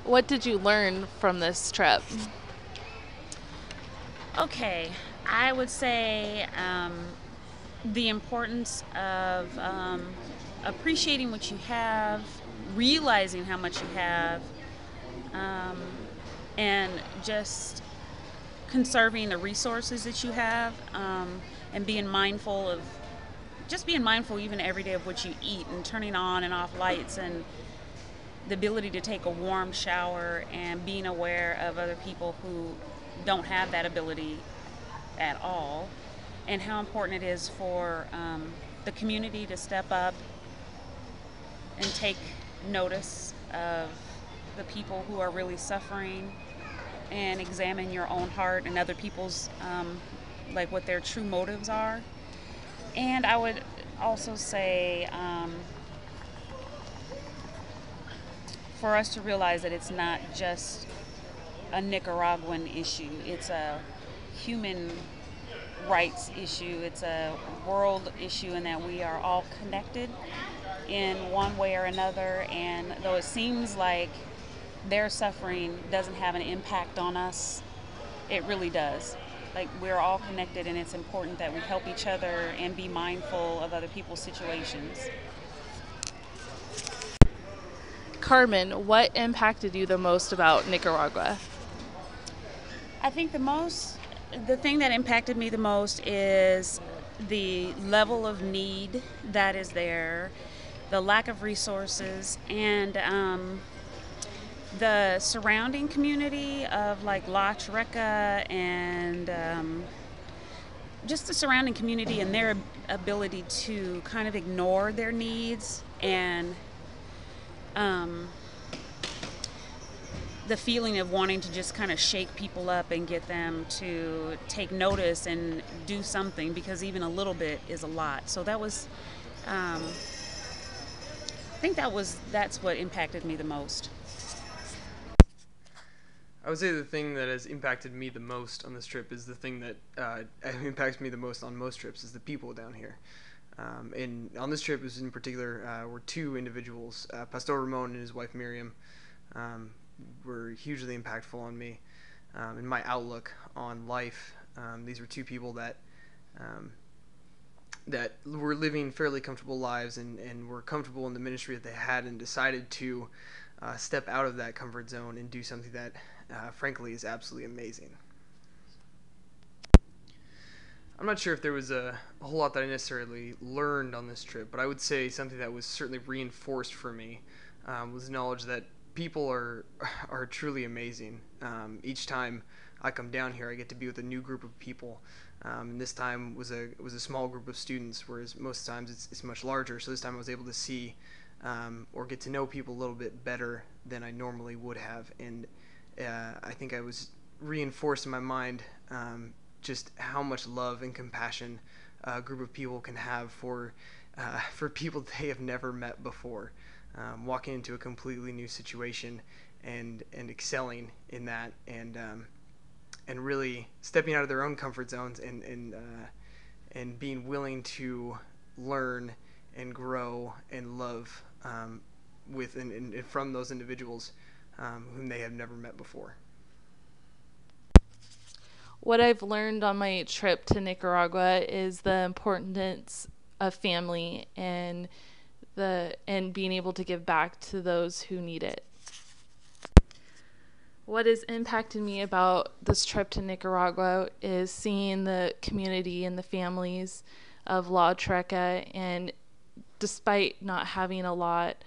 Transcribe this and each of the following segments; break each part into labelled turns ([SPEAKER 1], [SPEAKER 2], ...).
[SPEAKER 1] What did you learn from this trip?
[SPEAKER 2] Okay, I would say the importance of appreciating what you have, realizing how much you have, um, and just conserving the resources that you have, and being mindful even every day of what you eat and turning on and off lights and the ability to take a warm shower and being aware of other people who don't have that ability at all, and how important it is for the community to step up and take notice of the people who are really suffering and examine your own heart and other people's, like what their true motives are. And I would also say, for us to realize that it's not just a Nicaraguan issue, it's a human rights issue, it's a world issue, and that we are all connected in one way or another. And though it seems like their suffering doesn't have an impact on us, it really does. Like, we're all connected, and it's important that we help each other and be mindful of other people's situations.
[SPEAKER 1] Carmen, what impacted you the most about Nicaragua?
[SPEAKER 2] I think the thing that impacted me the most is the level of need that is there, the lack of resources, and the surrounding community of like La Chureca, and just the surrounding community and their ability to kind of ignore their needs, and um, the feeling of wanting to just kind of shake people up and get them to take notice and do something, because even a little bit is a lot. So that was, um, I think that's what impacted me the most.
[SPEAKER 3] I would say the thing that has impacted me the most on this trip is the thing that impacts me the most on most trips is the people down here. And on this trip, was in particular, were two individuals, Pastor Ramon and his wife Miriam, um, were hugely impactful on me and my outlook on life. These were two people um, that were living fairly comfortable lives and were comfortable in the ministry that they had and decided to step out of that comfort zone and do something that, frankly, is absolutely amazing. I'm not sure if there was a whole lot that I necessarily learned on this trip, but I would say something that was certainly reinforced for me was knowledge that people are truly amazing. Each time I come down here, I get to be with a new group of people, and this time was a small group of students, whereas most times it's much larger. So this time I was able to see or get to know people a little bit better than I normally would have, and I think I was reinforced in my mind just how much love and compassion a group of people can have for people they have never met before, walking into a completely new situation and excelling in that, and really stepping out of their own comfort zones and being willing to learn and grow and love with and from those individuals whom they have never met before.
[SPEAKER 1] What I've learned on my trip to Nicaragua is the importance of family and being able to give back to those who need it. What has impacted me about this trip to Nicaragua is seeing the community and the families of La Treca, and despite not having a lot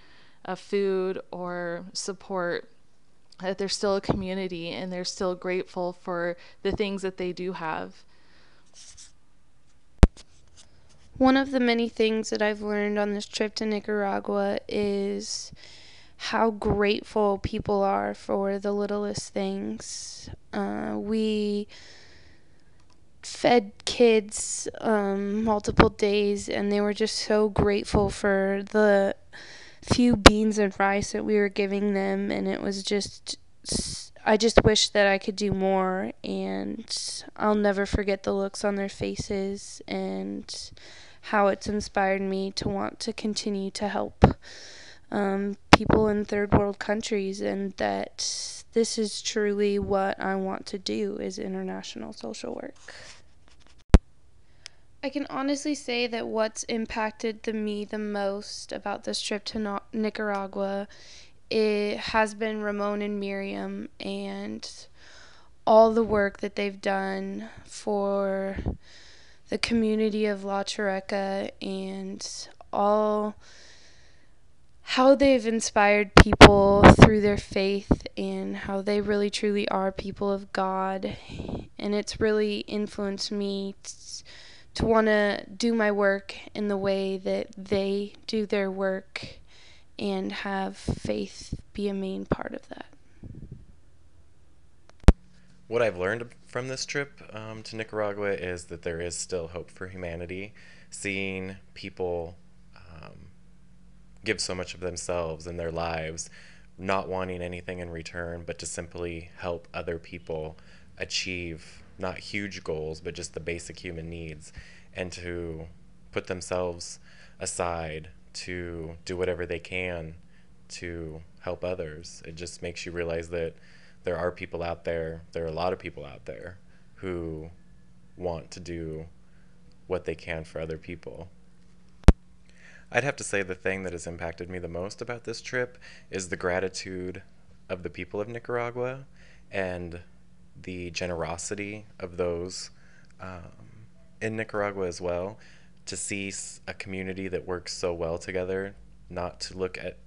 [SPEAKER 1] of food or support, that they're still a community and they're still grateful for the things that they do have.
[SPEAKER 4] One of the many things that I've learned on this trip to Nicaragua is how grateful people are for the littlest things. We fed kids multiple days, and they were just so grateful for the few beans and rice that we were giving them, and it was just, I just wish that I could do more, and I'll never forget the looks on their faces and how it's inspired me to want to continue to help people in third world countries, and that this is truly what I want to do, is international social work. I can honestly say that what's impacted me the most about this trip to Nicaragua, it has been Ramon and Miriam and all the work that they've done for the community of La Chureca, and all how they've inspired people through their faith, and how they really truly are people of God. And it's really influenced me to want to do my work in the way that they do their work, and have faith be a main part of that.
[SPEAKER 5] What I've learned from this trip to Nicaragua is that there is still hope for humanity. Seeing people give so much of themselves and their lives, not wanting anything in return, but to simply help other people achieve not huge goals, but just the basic human needs, and to put themselves aside to do whatever they can to help others. It just makes you realize that there are people out there, there are a lot of people out there who want to do what they can for other people. I'd have to say the thing that has impacted me the most about this trip is the gratitude of the people of Nicaragua, and the generosity of those in Nicaragua as well. To see a community that works so well together, not to look at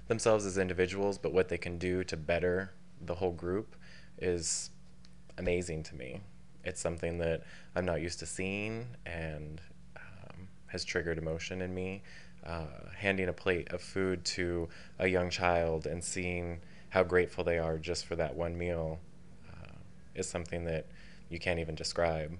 [SPEAKER 5] themselves as individuals, but what they can do to better the whole group, is amazing to me. It's something that I'm not used to seeing, and has triggered emotion in me. Handing a plate of food to a young child and seeing how grateful they are just for that one meal is something that you can't even describe.